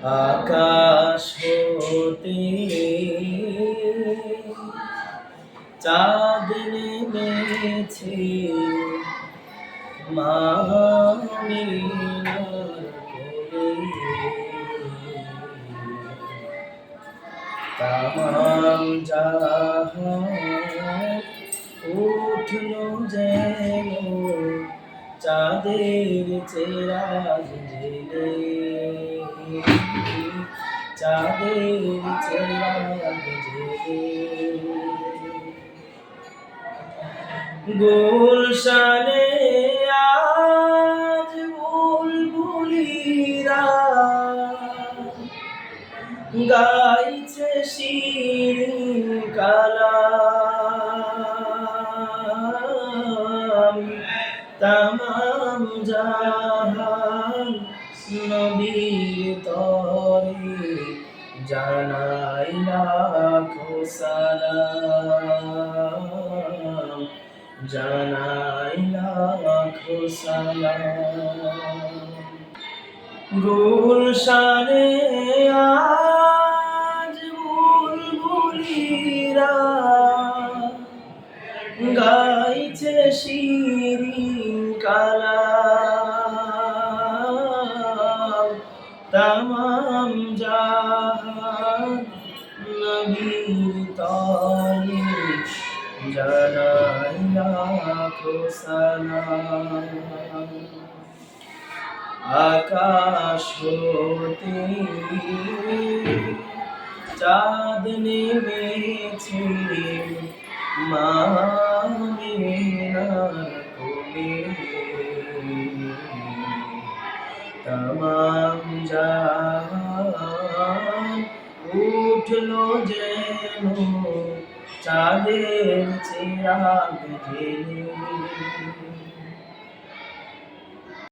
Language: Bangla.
আকাশ হতে চাঁদ নেমেছে মামিনার কোলে, তামাম জাহান উঠলো যেন চাঁদের চেরাগ জেলে, চাঁদের চেরাগ জেলে। গুলশানে আজ বুলবুলিরা গাইছে শিরিন কালাম, তামাম জাহান নবীর তরে জানাই লাখো সালাম, জানাই লাখো সালাম। গুলশানে আজ বুলবুলিরা গাইছে শিরিন কালাম, তামাম জাহান নবীর তরে জানাই লাখো সালাম। আকাশ হতে চাঁদ নেমেছে মামিনার কোলে, তামাম জাহান উঠলো যেন চাঁদের চেরাগ জেলে।